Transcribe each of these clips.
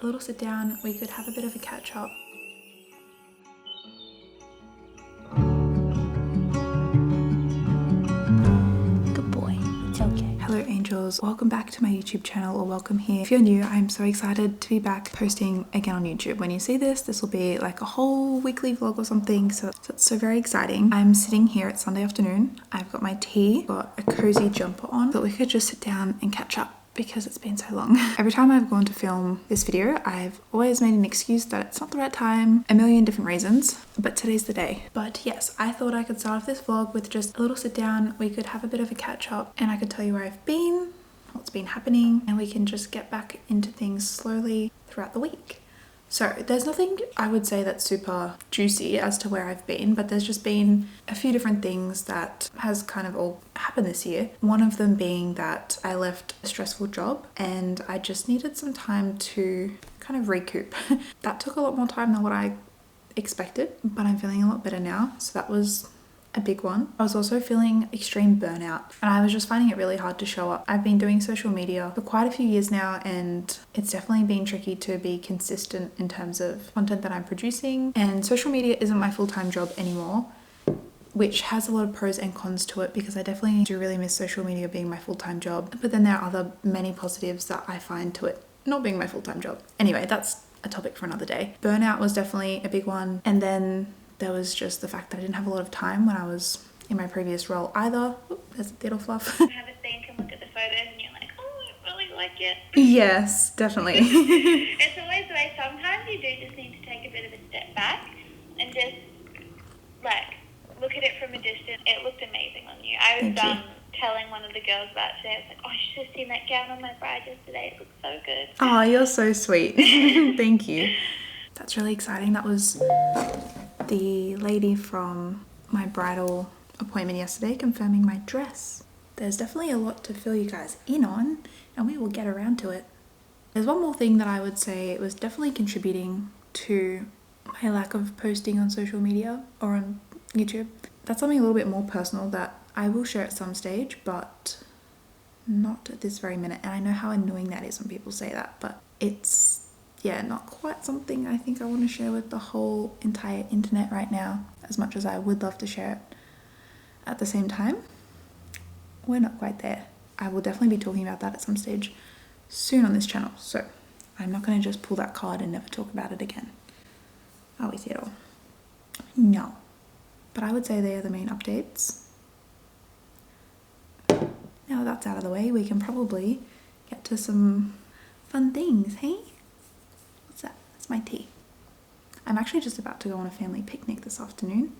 little sit down, we could have a bit of a catch up. Good boy, it's okay. Hello angels, welcome back to my YouTube channel, or welcome here. If you're new, I'm so excited to be back posting again on YouTube. When you see this will be like a whole weekly vlog or something, so it's so very exciting. I'm sitting here at Sunday afternoon. I've got my tea, got a cozy jumper on, but we could just sit down and catch up because it's been so long. Every time I've gone to film this video, I've always made an excuse that it's not the right time, a million different reasons, but today's the day. But yes, I thought I could start off this vlog with just a little sit down. We could have a bit of a catch up and I could tell you where I've been, what's been happening, and we can just get back into things slowly throughout the week. So there's nothing I would say that's super juicy as to where I've been, but there's just been a few different things that has kind of all happened this year. One of them being that I left a stressful job and I just needed some time to kind of recoup. That took a lot more time than what I expected, but I'm feeling a lot better now. So that was a big one. I was also feeling extreme burnout and I was just finding it really hard to show up. I've been doing social media for quite a few years now and it's definitely been tricky to be consistent in terms of content that I'm producing, and social media isn't my full-time job anymore, which has a lot of pros and cons to it because I definitely do really miss social media being my full-time job, but then there are other many positives that I find to it not being my full-time job. Anyway, that's a topic for another day. Burnout was definitely a big one, and then there was just the fact that I didn't have a lot of time when I was in my previous role either. Oop, there's a little fluff. You have a think and look at the photos and you're like, oh, I really like it. Yes, definitely. It's always the way. Sometimes you do just need to take a bit of a step back and just like look at it from a distance. It looked amazing on you. I was telling one of the girls about it today. I was like, oh, you should have seen that gown on my bride yesterday. It looked so good. Oh, you're so sweet. Thank you. That's really exciting. That was the lady from my bridal appointment yesterday confirming my dress. There's definitely a lot to fill you guys in on, and we will get around to it. There's one more thing that I would say it was definitely contributing to my lack of posting on social media or on YouTube. That's something a little bit more personal that I will share at some stage, but not at this very minute. And I know how annoying that is when people say that, but it's not quite something I think I want to share with the whole entire internet right now, as much as I would love to share it. At the same time, we're not quite there. I will definitely be talking about that at some stage soon on this channel, so I'm not going to just pull that card and never talk about it again. Are we see it all? No. But I would say they are the main updates. Now that's out of the way, we can probably get to some fun things, hey? What's that? That's my tea. I'm actually just about to go on a family picnic this afternoon.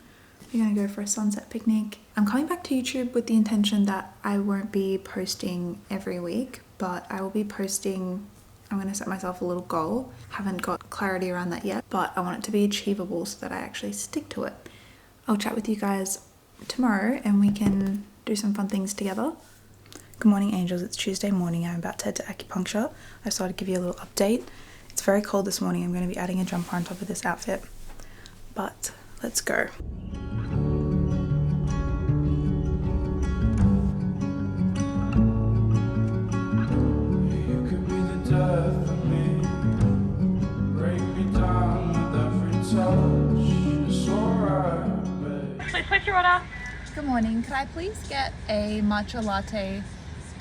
We're going to go for a sunset picnic. I'm coming back to YouTube with the intention that I won't be posting every week, but I will be posting. I'm going to set myself a little goal. Haven't got clarity around that yet, but I want it to be achievable so that I actually stick to it. I'll chat with you guys tomorrow and we can do some fun things together. Good morning angels, it's Tuesday morning. I'm about to head to acupuncture. I thought I'd give you a little update. It's very cold this morning. I'm going to be adding a jumper on top of this outfit, but let's go. Please place your order. Good morning, could I please get a matcha latte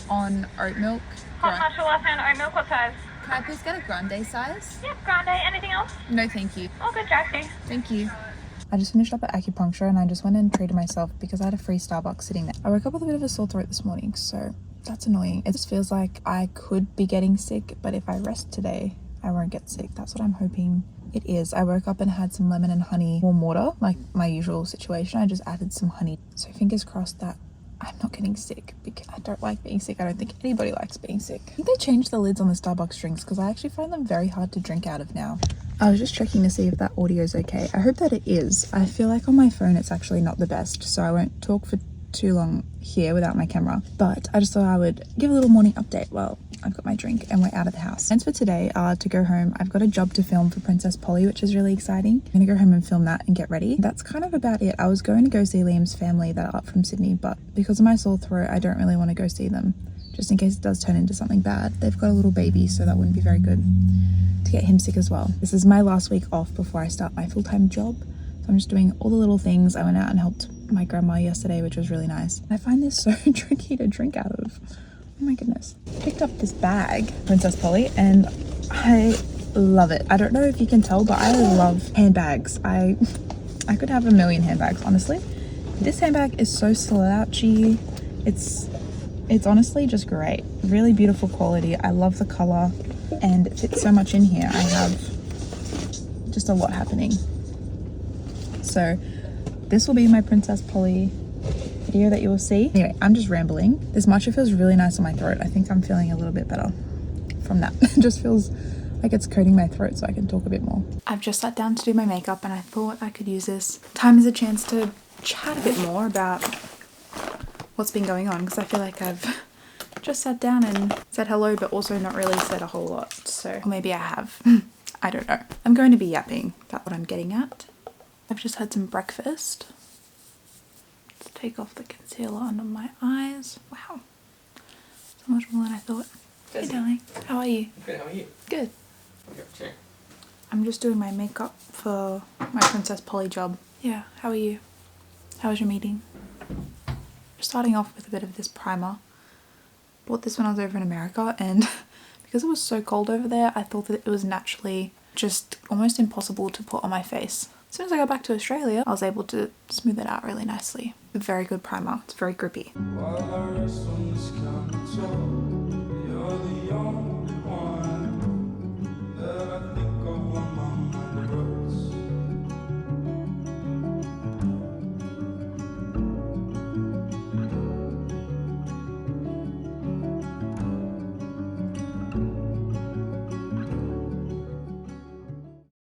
on oat milk? Hot matcha latte and oat milk, what size? Can I please get a grande size? Yep, grande. Anything else? No, thank you. Oh, good, Jackie. Thank you. I just finished up at acupuncture and I just went and treated myself because I had a free Starbucks sitting there. I woke up with a bit of a sore throat this morning, so that's annoying. It just feels like I could be getting sick, but if I rest today, I won't get sick. That's what I'm hoping it is. I woke up and had some lemon and honey warm water, like my usual situation. I just added some honey. So fingers crossed that I'm not getting sick because I don't like being sick. I don't think anybody likes being sick. I think they changed the lids on the Starbucks drinks because I actually find them very hard to drink out of now. I was just checking to see if that audio is okay. I hope that it is. I feel like on my phone it's actually not the best, so I won't talk for too long here without my camera, but I just thought I would give a little morning update. Well, I've got my drink and we're out of the house. Plans for today are to go home. I've got a job to film for Princess Polly, which is really exciting. I'm gonna go home and film that and get ready. That's kind of about it. I was going to go see Liam's family that are up from Sydney, but because of my sore throat, I don't really want to go see them just in case it does turn into something bad. They've got a little baby, so that wouldn't be very good to get him sick as well. This is my last week off before I start my full-time job, so I'm just doing all the little things. I went out and helped my grandma yesterday, which was really nice. I find this so tricky to drink out of. Oh my goodness. Picked up this bag, Princess Polly, and I love it. I don't know if you can tell, but I love handbags. I could have a million handbags, honestly. This handbag is so slouchy. It's honestly just great. Really beautiful quality. I love the color and it fits so much in here. I have just a lot happening. So this will be my Princess Polly video that you will see. Anyway, I'm just rambling. This matcha feels really nice on my throat. I think I'm feeling a little bit better from that. It just feels like it's coating my throat so I can talk a bit more. I've just sat down to do my makeup and I thought I could use this time as a chance to chat a bit more about what's been going on, because I feel like I've just sat down and said hello but also not really said a whole lot. So, or maybe I have. I don't know. I'm going to be yapping about what I'm getting at. I've just had some breakfast. Let's take off the concealer under my eyes. Wow. So much more than I thought. Hey darling, how are you? Good, how are you? Good. What are you up to? I'm just doing my makeup for my Princess Polly job. Yeah, how are you? How was your meeting? Just starting off with a bit of this primer. Bought this when I was over in America, and because it was so cold over there, I thought that it was naturally just almost impossible to put on my face. As soon as I got back to Australia, I was able to smooth it out really nicely. A very good primer. It's very grippy.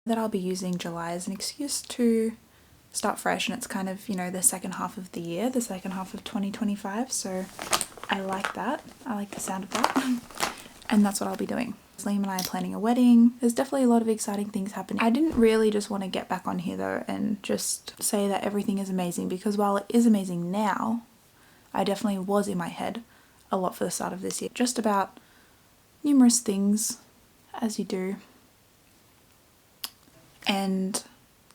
That I'll be using July as an excuse to start fresh, and it's kind of, you know, the second half of the year, the second half of 2025, so I like that. I like the sound of that. And that's what I'll be doing. Liam and I are planning a wedding. There's definitely a lot of exciting things happening. I didn't really just want to get back on here though and just say that everything is amazing, because while it is amazing now, I definitely was in my head a lot for the start of this year. Just about numerous things, as you do. And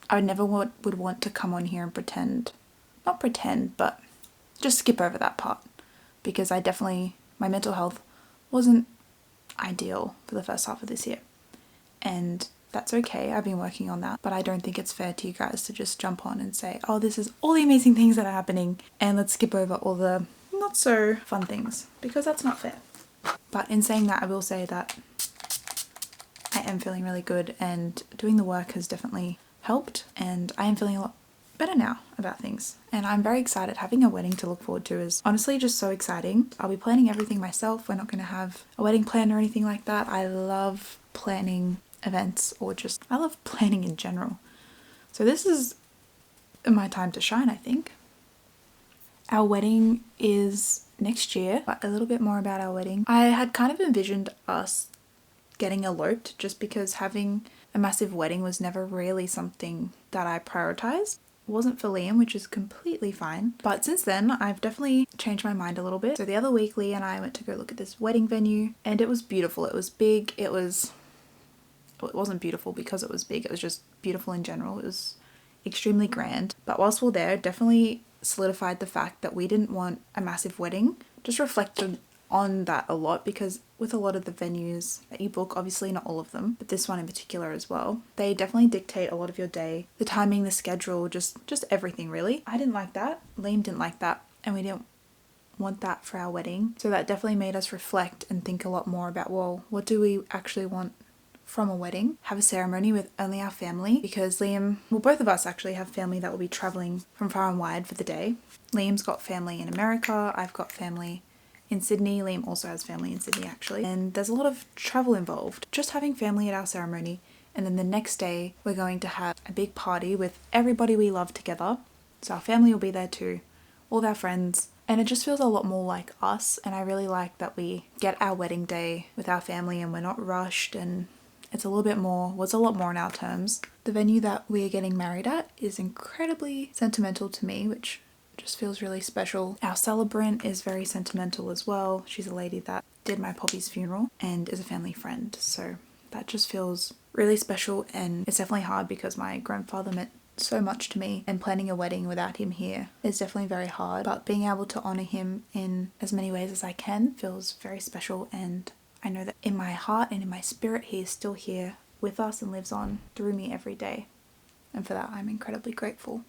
I never would want to come on here and pretend, not pretend, but just skip over that part, because my mental health wasn't ideal for the first half of this year, and that's okay. I've been working on that, but I don't think it's fair to you guys to just jump on and say, oh, this is all the amazing things that are happening and let's skip over all the not so fun things, because that's not fair. But in saying that, I will say that I am feeling really good, and doing the work has definitely helped, and I am feeling a lot better now about things, and I'm very excited. Having a wedding to look forward to is honestly just so exciting. I'll be planning everything myself. We're not going to have a wedding planner or anything like that. I love planning events, or just I love planning in general, so this is my time to shine, I think. Our wedding is next year, but a little bit more about our wedding. I had kind of envisioned us getting eloped, just because having a massive wedding was never really something that I prioritized. It wasn't for Liam, which is completely fine. But since then, I've definitely changed my mind a little bit. So the other week, Lee and I went to go look at this wedding venue, and it was beautiful. It was big. Well, it wasn't beautiful because it was big. It was just beautiful in general. It was extremely grand. But whilst we're there, it definitely solidified the fact that we didn't want a massive wedding. Just reflected on that a lot, because with a lot of the venues that you book, obviously not all of them, but this one in particular as well, they definitely dictate a lot of your day, the timing, the schedule, just everything really. I didn't like that, Liam didn't like that, and we didn't want that for our wedding. So that definitely made us reflect and think a lot more about, well, what do we actually want from a wedding? Have a ceremony with only our family, because both of us actually have family that will be traveling from far and wide for the day. Liam's got family in America, I've got family in Sydney. Liam also has family in Sydney actually, and there's a lot of travel involved. Just having family at our ceremony, and then the next day we're going to have a big party with everybody we love together, so our family will be there too, all of our friends, and it just feels a lot more like us. And I really like that we get our wedding day with our family and we're not rushed, and it's a lot more on our terms. The venue that we are getting married at is incredibly sentimental to me, which just feels really special. Our celebrant is very sentimental as well. She's a lady that did my Poppy's funeral and is a family friend, so that just feels really special. And it's definitely hard because my grandfather meant so much to me, and planning a wedding without him here is definitely very hard, but being able to honor him in as many ways as I can feels very special. And I know that in my heart and in my spirit he is still here with us and lives on through me every day, and for that I'm incredibly grateful.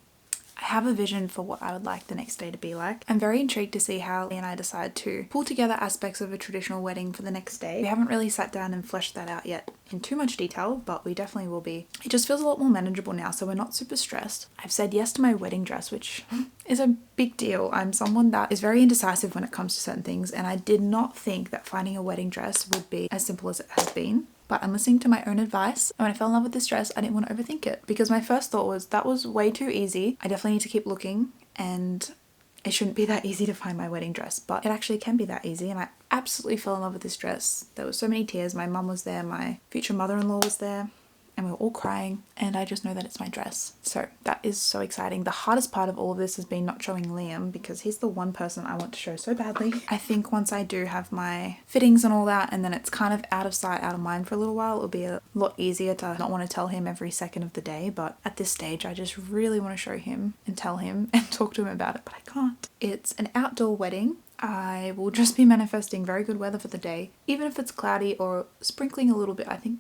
I have a vision for what I would like the next day to be like. I'm very intrigued to see how Lee and I decide to pull together aspects of a traditional wedding for the next day. We haven't really sat down and fleshed that out yet in too much detail, but we definitely will be. It just feels a lot more manageable now, so we're not super stressed. I've said yes to my wedding dress, which is a big deal. I'm someone that is very indecisive when it comes to certain things, and I did not think that finding a wedding dress would be as simple as it has been. But I'm listening to my own advice, and when I fell in love with this dress, I didn't want to overthink it, because my first thought was that was way too easy. I definitely need to keep looking, and it shouldn't be that easy to find my wedding dress, but it actually can be that easy. And I absolutely fell in love with this dress. There were so many tears. My mum was there, my future mother-in-law was there, and we were all crying, and I just know that it's my dress. So that is so exciting. The hardest part of all of this has been not showing Liam, because he's the one person I want to show so badly. I think once I do have my fittings and all that, and then it's kind of out of sight, out of mind for a little while, it'll be a lot easier to not want to tell him every second of the day. But at this stage, I just really want to show him and tell him and talk to him about it, but I can't. It's an outdoor wedding. I will just be manifesting very good weather for the day. Even if it's cloudy or sprinkling a little bit, I think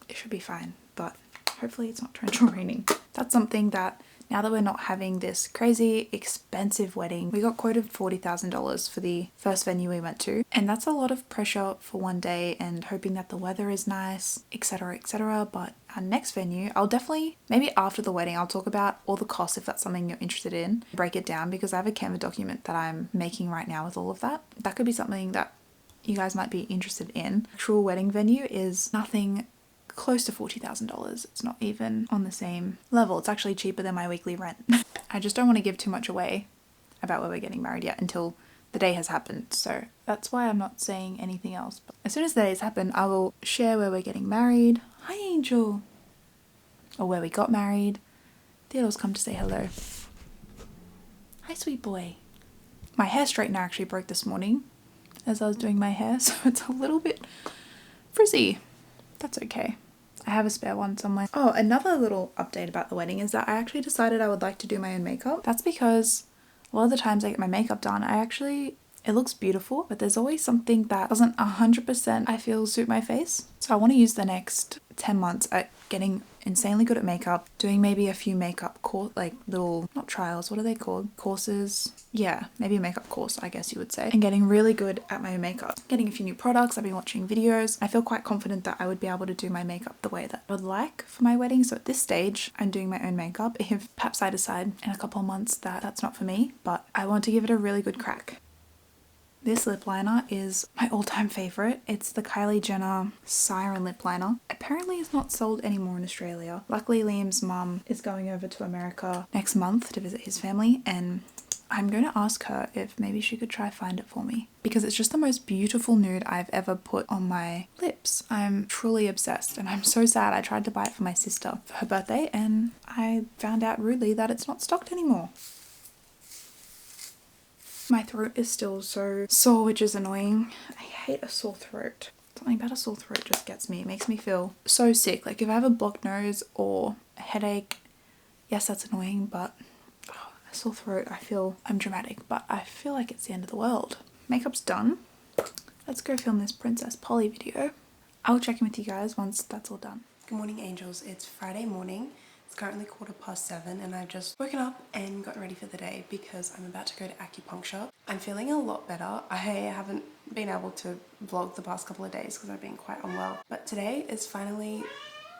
it should be fine. But hopefully it's not torrential raining. That's something that, now that we're not having this crazy expensive wedding, we got quoted $40,000 for the first venue we went to, and that's a lot of pressure for one day, and hoping that the weather is nice, etc, etc. But our next venue, I'll definitely, maybe after the wedding, I'll talk about all the costs if that's something you're interested in, break it down, because I have a Canva document that I'm making right now with all of that. That could be something that you guys might be interested in. Actual wedding venue is nothing close to $40,000. It's not even on the same level. It's actually cheaper than my weekly rent. I just don't want to give too much away about where we're getting married yet until the day has happened. So that's why I'm not saying anything else. But as soon as the day has happened, I will share where we're getting married. Hi, Angel. Or where we got married. Theodore's come to say hello. Hi, sweet boy. My hair straightener actually broke this morning as I was doing my hair, so it's a little bit frizzy. That's okay. I have a spare one somewhere. Oh, another little update about the wedding is that I actually decided I would like to do my own makeup. That's because a lot of the times I get my makeup done, it looks beautiful, but there's always something that doesn't 100% I feel suit my face. So I want to use the next 10 months at getting insanely good at makeup, doing maybe a few makeup little, not trials, what are they called? Courses? Yeah, maybe a makeup course, I guess you would say. And getting really good at my own makeup. Getting a few new products, I've been watching videos. I feel quite confident that I would be able to do my makeup the way that I would like for my wedding. So at this stage, I'm doing my own makeup. If perhaps I decide in a couple of months that that's not for me, but I want to give it a really good crack. This lip liner is my all-time favorite. It's the Kylie Jenner Siren lip liner. Apparently it's not sold anymore in Australia. Luckily Liam's mum is going over to America next month to visit his family, and I'm going to ask her if maybe she could try find it for me, because it's just the most beautiful nude I've ever put on my lips. I'm truly obsessed, and I'm so sad. I tried to buy it for my sister for her birthday, and I found out rudely that it's not stocked anymore. My throat is still so sore, which is annoying. I hate a sore throat. Something about a sore throat just gets me. It makes me feel so sick. Like if I have a blocked nose or a headache, yes, that's annoying, but a sore throat, I'm dramatic, but I feel like it's the end of the world. Makeup's done. Let's go film this Princess Polly video. I'll check in with you guys once that's all done. Good morning, angels. It's Friday morning. It's currently 7:15 and I've just woken up and gotten ready for the day because I'm about to go to acupuncture. I'm feeling a lot better. I haven't been able to vlog the past couple of days because I've been quite unwell. But today is finally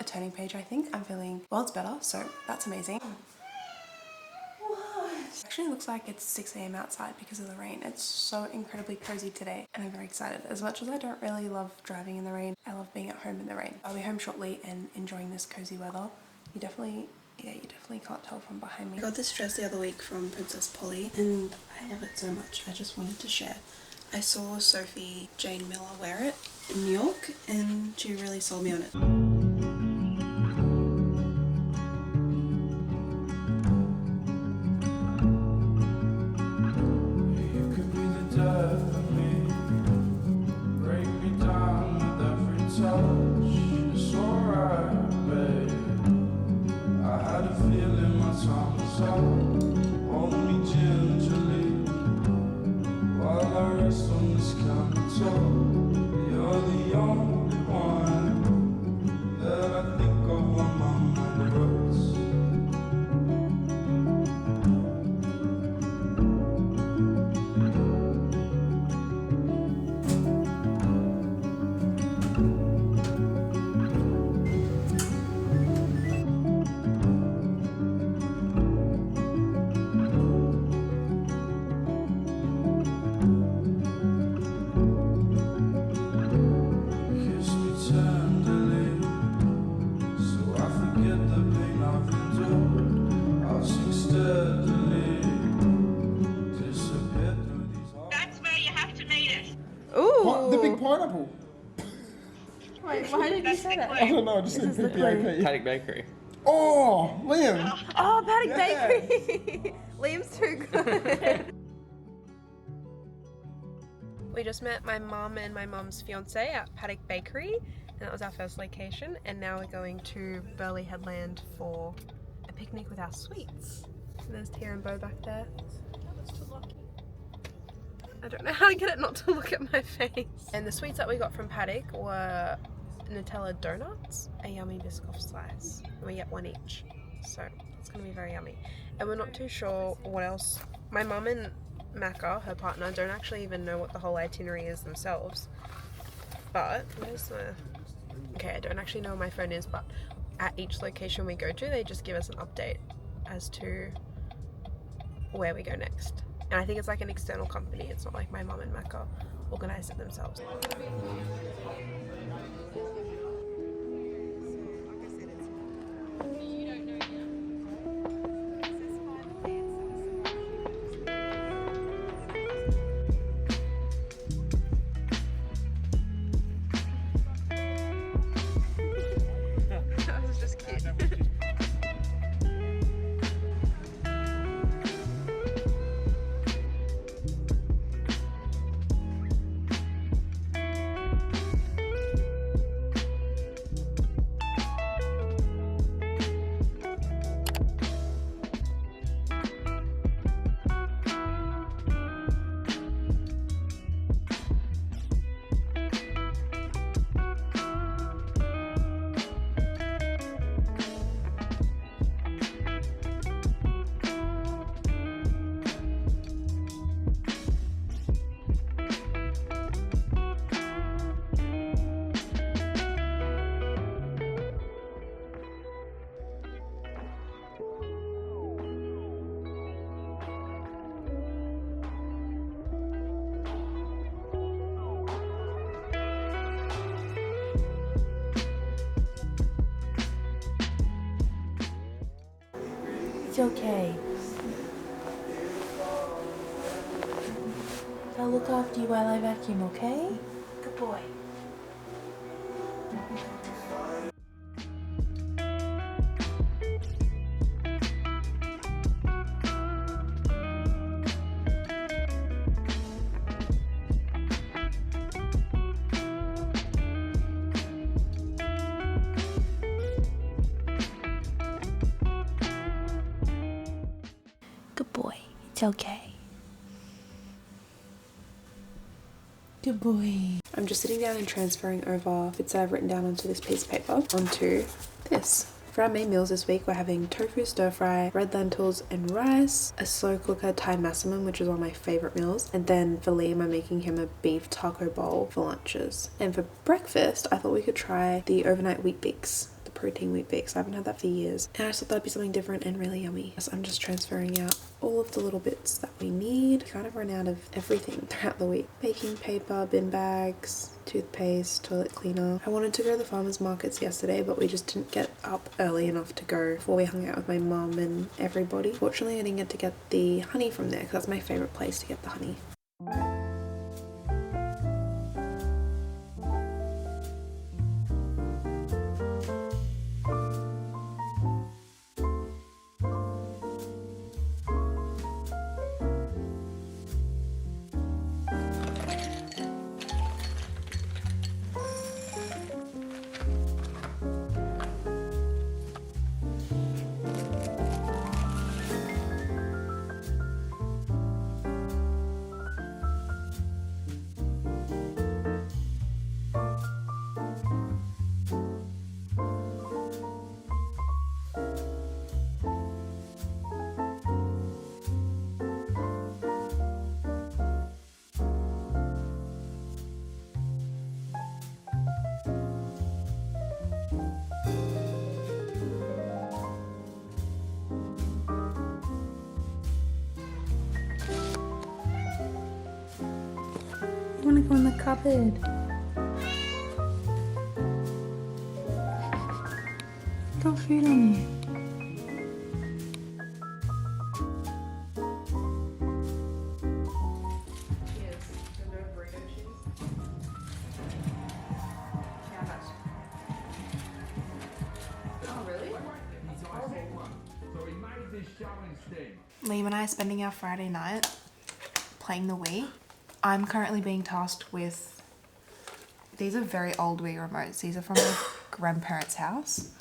a turning page, I think. I'm feeling worlds better, so that's amazing. What? It actually looks like it's 6 AM outside because of the rain. It's so incredibly cozy today and I'm very excited. As much as I don't really love driving in the rain, I love being at home in the rain. I'll be home shortly and enjoying this cozy weather. You definitely can't tell from behind me. I got this dress the other week from Princess Polly and I love it so much. I just wanted to share. I saw Sophie Jane Miller wear it in New York and she really sold me on it. That's where you have to meet us. Ooh! The big pineapple. Wait, why did you say that? I don't know, I just said PPAP. Paddock Bakery. Oh, Liam. Oh, Paddock Yeah. Bakery! Liam's too good. We just met my mum and my mum's fiance at Paddock Bakery, and that was our first location. And now we're going to Burleigh Headland for a picnic with our sweets. And there's Tia and Bo back there. I don't know how to get it not to look at my face. And the sweets that we got from Paddock were Nutella donuts, a yummy Biscoff slice, and we get one each. So it's gonna be very yummy. And we're not too sure what else. My mum and Macca, her partner, don't actually even know what the whole itinerary is themselves. But where's my... Okay, I don't actually know where my phone is, but at each location we go to, they just give us an update as to where we go next. And I think it's like an external company. It's not like my mum and Macca organise it themselves. That was just cute. It's okay. I'll look after you while I vacuum, okay? Good boy. Good boy. It's okay. Good boy. I'm just sitting down and transferring over bits that I've written down onto this piece of paper onto this. For our main meals this week, we're having tofu stir fry, red lentils and rice, a slow cooker Thai massaman, which is one of my favourite meals, and then for Liam, I'm making him a beef taco bowl for lunches. And for breakfast, I thought we could try the overnight wheat bix. Protein wheat bix. I haven't had that for years, and I just thought that'd be something different and really yummy. So I'm just transferring out all of the little bits that we need. We kind of run out of everything throughout the week. Baking paper, bin bags, toothpaste, toilet cleaner. I wanted to go to the farmers markets yesterday, but we just didn't get up early enough to go before we hung out with my mum and everybody. Fortunately, I didn't get to get the honey from there because that's my favorite place to get the honey. I want to go in the cupboard. Got food on you. Liam and I are spending our Friday night playing the Wii. I'm currently being tasked with, these are very old Wii remotes. These are from my grandparents' house.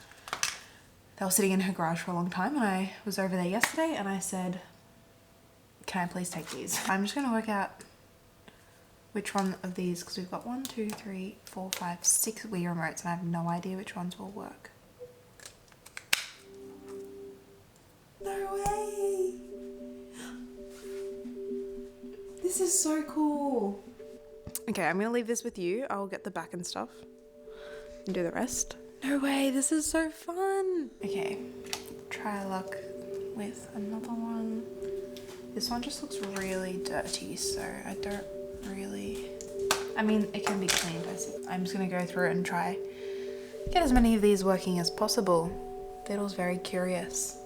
They were sitting in her garage for a long time and I was over there yesterday and I said, can I please take these? I'm just gonna work out which one of these, because we've got 1, 2, 3, 4, 5, 6 Wii remotes and I have no idea which ones will work. No way! This is so cool. Okay, I'm gonna leave this with you. I'll get the back and stuff and do the rest. No way, this is so fun. Okay, try our luck with another one. This one just looks really dirty, so I don't really, I mean, it can be cleaned. I'm just gonna go through it and try get as many of these working as possible. Fiddle's very curious.